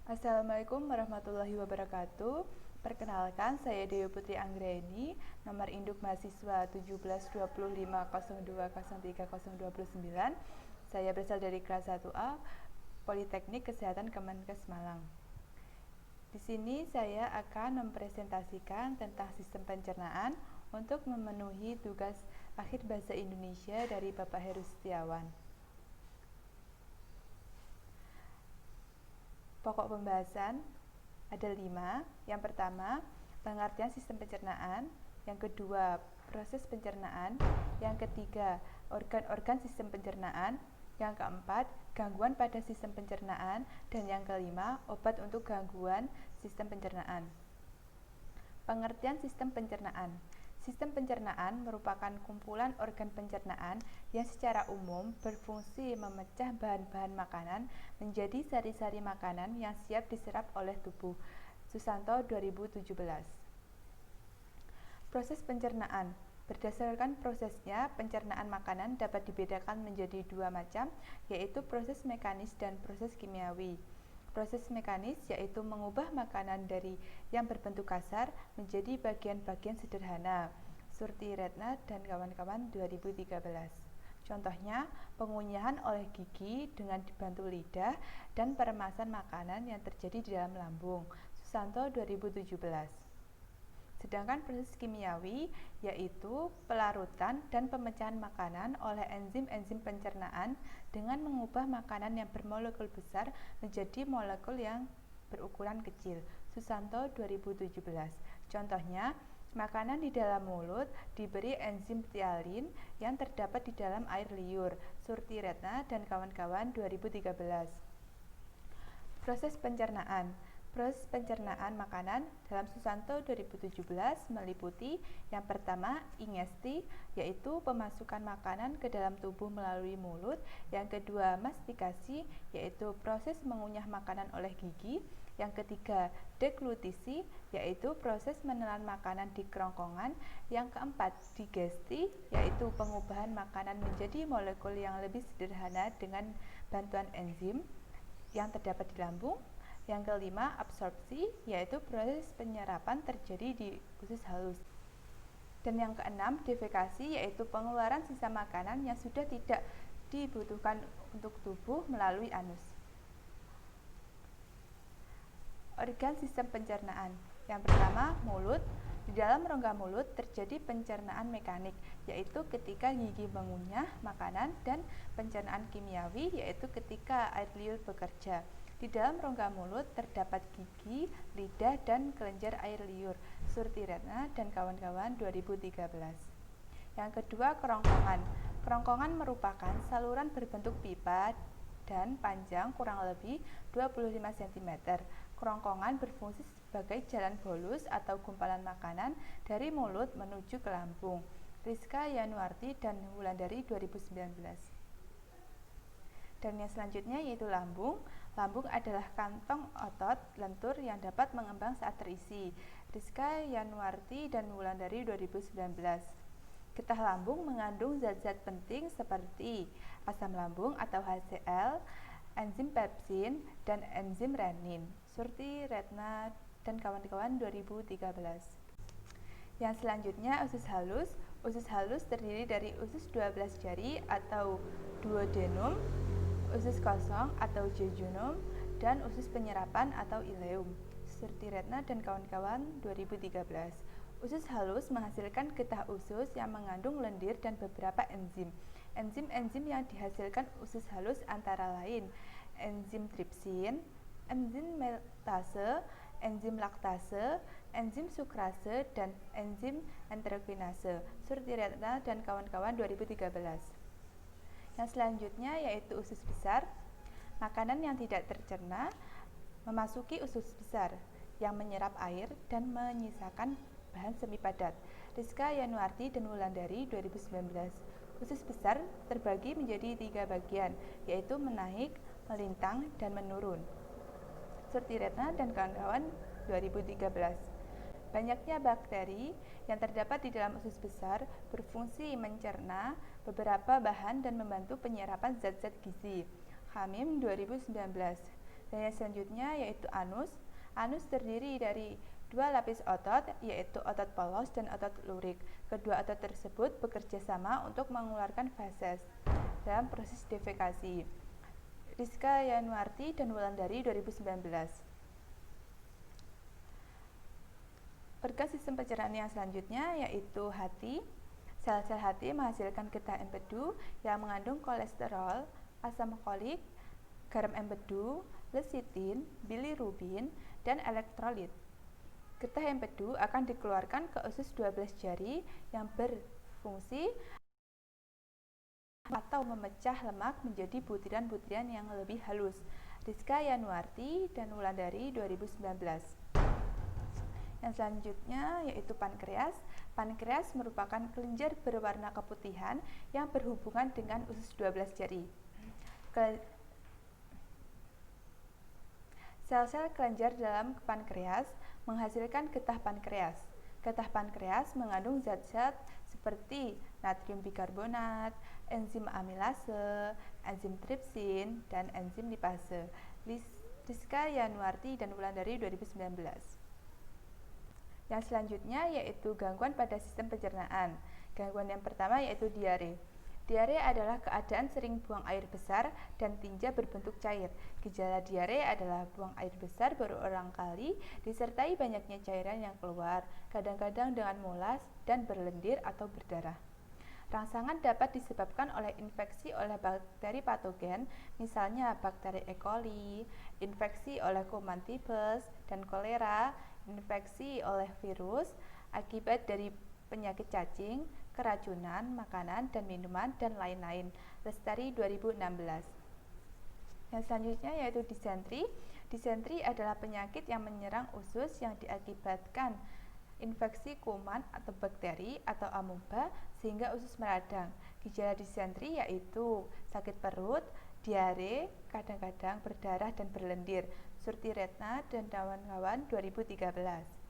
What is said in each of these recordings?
Assalamualaikum warahmatullahi wabarakatuh. Perkenalkan, saya Dewi Putri Anggraeni, nomor induk mahasiswa 172502030229. Saya berasal dari kelas 1A, Politeknik Kesehatan Kemenkes Malang. Di sini saya akan mempresentasikan tentang sistem pencernaan untuk memenuhi tugas akhir bahasa Indonesia dari Bapak Heru Setiawan. Pokok pembahasan ada 5. Yang pertama, pengertian sistem pencernaan. Yang kedua, proses pencernaan. Yang ketiga, organ-organ sistem pencernaan. Yang keempat, gangguan pada sistem pencernaan. Dan yang kelima, obat untuk gangguan sistem pencernaan. Pengertian sistem pencernaan. Sistem pencernaan merupakan kumpulan organ pencernaan yang secara umum berfungsi memecah bahan-bahan makanan menjadi sari-sari makanan yang siap diserap oleh tubuh. Susanto 2017. Proses pencernaan. Berdasarkan prosesnya, pencernaan makanan dapat dibedakan menjadi 2 macam, yaitu proses mekanis dan proses kimiawi. Proses mekanis yaitu mengubah makanan dari yang berbentuk kasar menjadi bagian-bagian sederhana. Surti Retna dan kawan-kawan 2013. Contohnya, pengunyahan oleh gigi dengan dibantu lidah dan peremasan makanan yang terjadi di dalam lambung. Susanto 2017. Sedangkan proses kimiawi yaitu pelarutan dan pemecahan makanan oleh enzim-enzim pencernaan dengan mengubah makanan yang bermolekul besar menjadi molekul yang berukuran kecil. Susanto 2017. Contohnya, makanan di dalam mulut diberi enzim ptyalin yang terdapat di dalam air liur. Surti Retna dan kawan-kawan 2013. Proses pencernaan. Proses pencernaan makanan dalam Susanto 2017 meliputi yang pertama, ingesti, yaitu pemasukan makanan ke dalam tubuh melalui mulut. Yang kedua, mastikasi, yaitu proses mengunyah makanan oleh gigi. Yang ketiga, deglutisi, yaitu proses menelan makanan di kerongkongan. Yang keempat, digesti, yaitu pengubahan makanan menjadi molekul yang lebih sederhana dengan bantuan enzim yang terdapat di lambung. Yang kelima, absorpsi, yaitu proses penyerapan terjadi di usus halus. Dan yang keenam, defekasi, yaitu pengeluaran sisa makanan yang sudah tidak dibutuhkan untuk tubuh melalui anus. Organ sistem pencernaan. Yang pertama, mulut. Di dalam rongga mulut terjadi pencernaan mekanik, yaitu ketika gigi mengunyah makanan, dan pencernaan kimiawi, yaitu ketika air liur bekerja. Di dalam rongga mulut terdapat gigi, lidah, dan kelenjar air liur. Surti Retna dan kawan-kawan 2013. Yang kedua, kerongkongan. Kerongkongan merupakan saluran berbentuk pipa dan panjang kurang lebih 25 cm. Kerongkongan berfungsi sebagai jalan bolus atau gumpalan makanan dari mulut menuju ke lambung. Rizka Yanuarti dan Wulandari 2019. Dan yang selanjutnya yaitu lambung. Lambung adalah kantong otot lentur yang dapat mengembang saat terisi. Rizka Yanuarti dan Wulandari 2019. Getah lambung mengandung zat-zat penting seperti asam lambung atau HCl, enzim pepsin, dan enzim renin. Surti Retna dan kawan-kawan 2013. Yang selanjutnya usus halus. Usus halus terdiri dari usus 12 jari atau duodenum, usus kosong atau jejunum, dan usus penyerapan atau ileum. Surti Retna dan kawan-kawan 2013. Usus halus menghasilkan getah usus yang mengandung lendir dan beberapa enzim. Enzim-enzim yang dihasilkan usus halus antara lain enzim tripsin, enzim meltase, enzim laktase, enzim sukrase, dan enzim enterokinase. Surti Retna dan kawan-kawan 2013. Yang selanjutnya yaitu usus besar. Makanan yang tidak tercerna memasuki usus besar yang menyerap air dan menyisakan bahan semi padat. Rizka Yanuarti dan Wulandari 2019. Usus besar terbagi menjadi 3 bagian, yaitu menaik, melintang, dan menurun. Surti Retna dan kawan-kawan 2013. Banyaknya bakteri yang terdapat di dalam usus besar berfungsi mencerna beberapa bahan dan membantu penyerapan zat-zat gizi. Hamim 2019. Dan yang selanjutnya yaitu anus. Anus terdiri dari dua lapis otot, yaitu otot polos dan otot lurik. Kedua otot tersebut bekerja sama untuk mengeluarkan feses dalam proses defekasi. Rizka Yanuarti dan Wulandari 2019. Organ sistem pencernaan yang selanjutnya yaitu hati. Sel-sel hati menghasilkan getah empedu yang mengandung kolesterol, asam folik, garam empedu, lecitin, bilirubin, dan elektrolit. Getah empedu akan dikeluarkan ke usus 12 jari yang berfungsi atau memecah lemak menjadi butiran-butiran yang lebih halus. Rizka Yanuarti dan Wulandari 2019. Yang selanjutnya yaitu pankreas. Pankreas merupakan kelenjar berwarna keputihan yang berhubungan dengan usus 12 jari. Sel-sel kelenjar dalam pankreas menghasilkan getah pankreas. Getah pankreas mengandung zat-zat seperti natrium bikarbonat, enzim amilase, enzim tripsin, dan enzim lipase. Rizka Yanuarti dan Wulandari 2019. Yang selanjutnya yaitu gangguan pada sistem pencernaan. Gangguan yang pertama yaitu diare. Diare adalah keadaan sering buang air besar dan tinja berbentuk cair. Gejala diare adalah buang air besar berulang kali disertai banyaknya cairan yang keluar, kadang-kadang dengan mulas dan berlendir atau berdarah. Rangsangan dapat disebabkan oleh infeksi oleh bakteri patogen, misalnya bakteri E. coli, infeksi oleh kuman tipes dan kolera, infeksi oleh virus, akibat dari penyakit cacing, keracunan, makanan dan minuman, dan lain-lain. Lestari 2016. Yang selanjutnya yaitu disentri. Disentri adalah penyakit yang menyerang usus yang diakibatkan infeksi kuman atau bakteri atau amuba sehingga usus meradang. Gejala disentri yaitu sakit perut, diare, kadang-kadang berdarah dan berlendir. Surti Retna dan kawan-kawan 2013.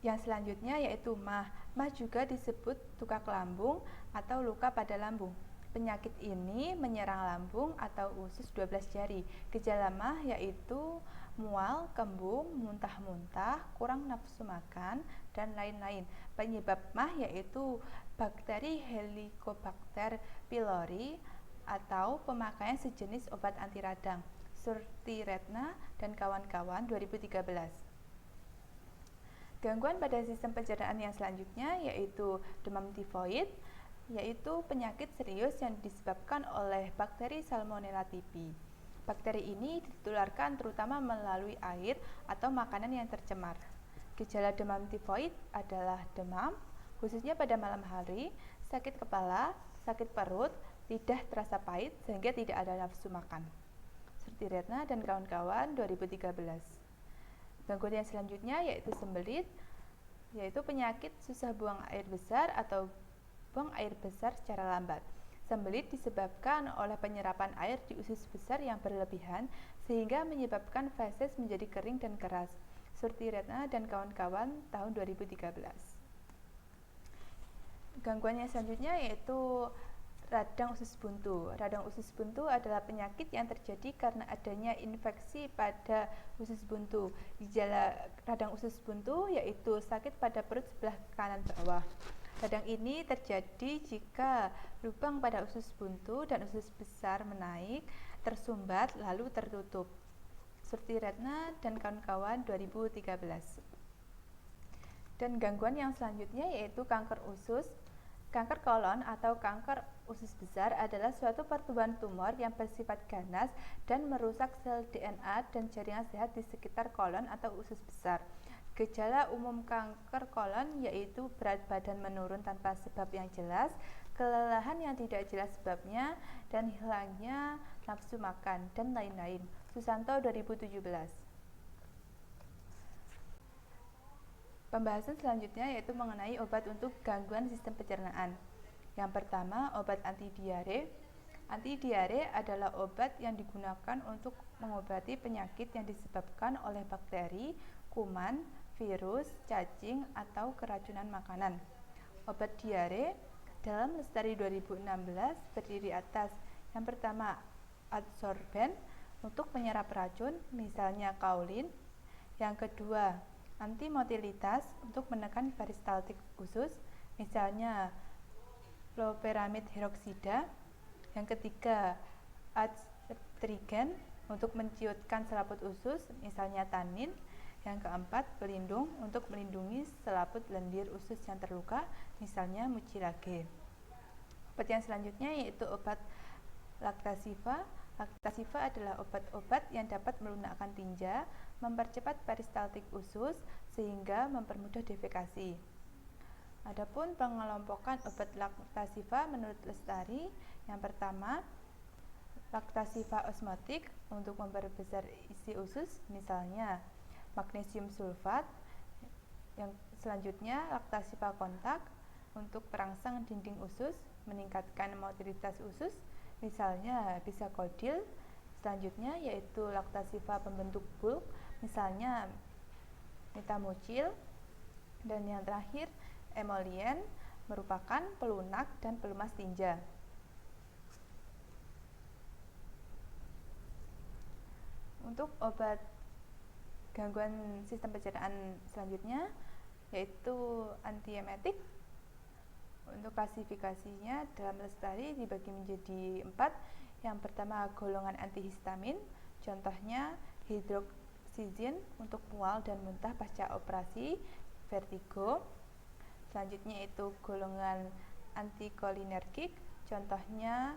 Yang selanjutnya yaitu MAH. MAH juga disebut tukak lambung atau luka pada lambung. Penyakit ini menyerang lambung atau usus 12 jari. Gejala MAH yaitu mual, kembung, muntah-muntah, kurang nafsu makan, dan lain-lain. Penyebab MAH yaitu bakteri Helicobacter pylori atau pemakaian sejenis obat anti radang. Surti Retna dan kawan-kawan 2013. Gangguan pada sistem pencernaan yang selanjutnya yaitu demam tifoid, yaitu penyakit serius yang disebabkan oleh bakteri Salmonella typhi. Bakteri ini ditularkan terutama melalui air atau makanan yang tercemar. Gejala demam tifoid adalah demam, khususnya pada malam hari, sakit kepala, sakit perut, lidah terasa pahit sehingga tidak ada nafsu makan. Surti Retna dan kawan-kawan 2013. Gangguan yang selanjutnya yaitu sembelit, yaitu penyakit susah buang air besar atau buang air besar secara lambat. Sembelit disebabkan oleh penyerapan air di usus besar yang berlebihan sehingga menyebabkan feses menjadi kering dan keras. Surti Retna dan kawan-kawan tahun 2013. Gangguan yang selanjutnya yaitu radang usus buntu. Radang usus buntu adalah penyakit yang terjadi karena adanya infeksi pada usus buntu. Gejala radang usus buntu yaitu sakit pada perut sebelah kanan bawah. Radang ini terjadi jika lubang pada usus buntu dan usus besar menaik, tersumbat, lalu tertutup. Surti Retna dan kawan-kawan 2013. Dan gangguan yang selanjutnya yaitu kanker usus. Kanker kolon atau kanker usus besar adalah suatu pertumbuhan tumor yang bersifat ganas dan merusak sel DNA dan jaringan sehat di sekitar kolon atau usus besar. Gejala umum kanker kolon yaitu berat badan menurun tanpa sebab yang jelas, kelelahan yang tidak jelas sebabnya, dan hilangnya nafsu makan, dan lain-lain. Susanto 2017. Pembahasan selanjutnya yaitu mengenai obat untuk gangguan sistem pencernaan. Yang pertama, obat anti diare. Anti diare adalah obat yang digunakan untuk mengobati penyakit yang disebabkan oleh bakteri, kuman, virus, cacing, atau keracunan makanan. Obat diare dalam Lestari 2016 terdiri atas yang pertama adsorben. untuk menyerap racun, misalnya kaolin. Yang kedua, antimotilitas untuk menekan peristaltik usus, misalnya loperamid hidroksida. Yang ketiga, adstriggen untuk menciutkan selaput usus, misalnya tanin. Yang keempat, pelindung untuk melindungi selaput lendir usus yang terluka, misalnya mucilage. Obat yang selanjutnya yaitu obat Lactaziva. Lactaziva adalah obat-obat yang dapat melunakkan tinja, mempercepat peristaltik usus, sehingga mempermudah defekasi. Adapun pengelompokan obat Lactaziva menurut Lestari, yang pertama, Lactaziva osmotik untuk memperbesar isi usus, misalnya magnesium sulfat. Yang selanjutnya, Lactaziva kontak untuk perangsang dinding usus, meningkatkan motilitas usus, misalnya bisakodil. Selanjutnya yaitu Lactaziva pembentuk bulk, misalnya metamucil. Dan yang terakhir, emolien merupakan pelunak dan pelumas tinja. Untuk obat gangguan sistem pencernaan selanjutnya yaitu antiemetik. Untuk klasifikasinya dalam Lestari dibagi menjadi 4. Yang pertama, golongan antihistamin, contohnya hidroksizin untuk mual dan muntah pasca operasi vertigo. Selanjutnya itu golongan antikolinergik, contohnya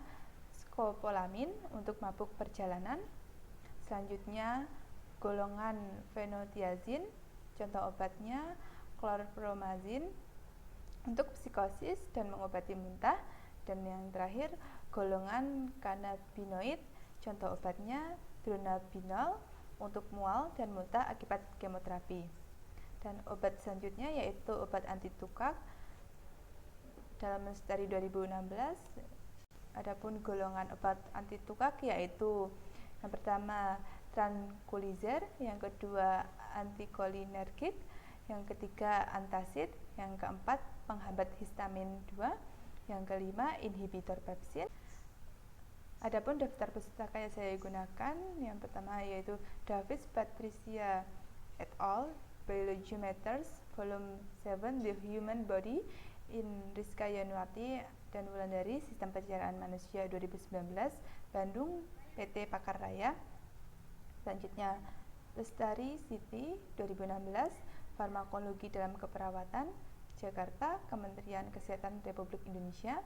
skopolamin untuk mabuk perjalanan. Selanjutnya golongan fenotiazin, contoh obatnya klorpromazin untuk psikosis dan mengobati muntah. Dan yang terakhir golongan kanabinoid, contoh obatnya dronabinol untuk mual dan muntah akibat kemoterapi. Dan obat selanjutnya yaitu obat anti tukak dalam Lestari 2016. Adapun golongan obat anti tukak yaitu yang pertama tranquilizer, yang kedua antikolinergik, yang ketiga antacid, yang keempat penghambat histamin 2, yang kelima inhibitor pepsin. Adapun daftar pustaka yang saya gunakan, yang pertama yaitu Davis Patricia et al. Biology Matters Volume 7 The Human Body in Rizka Yanuarti dan Wulandari Sistem Pencernaan Manusia 2019 Bandung PT Pakar Raya. Selanjutnya Lestari Siti 2016 Farmakologi dalam Keperawatan Jakarta Kementerian Kesehatan Republik Indonesia.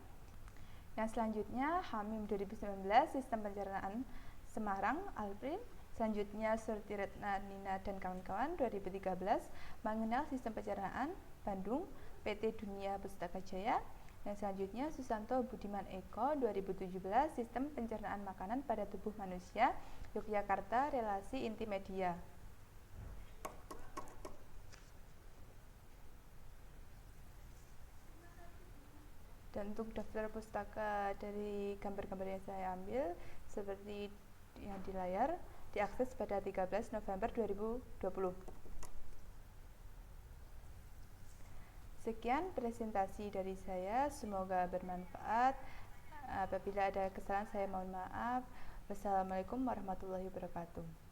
Yang selanjutnya Hamim 2019 Sistem Pencernaan Semarang Alprin. Selanjutnya Surtiretna Nina dan kawan-kawan 2013 Mengenal Sistem Pencernaan Bandung PT Dunia Pustaka Jaya. Yang selanjutnya Susanto Budiman Eko 2017 Sistem Pencernaan Makanan pada Tubuh Manusia Yogyakarta Relasi Inti Media. Dan untuk daftar pustaka dari gambar-gambar yang saya ambil seperti yang di layar, diakses pada 13 November 2020. Sekian presentasi dari saya, semoga bermanfaat. Apabila ada kesalahan saya mohon maaf. Wassalamualaikum warahmatullahi wabarakatuh.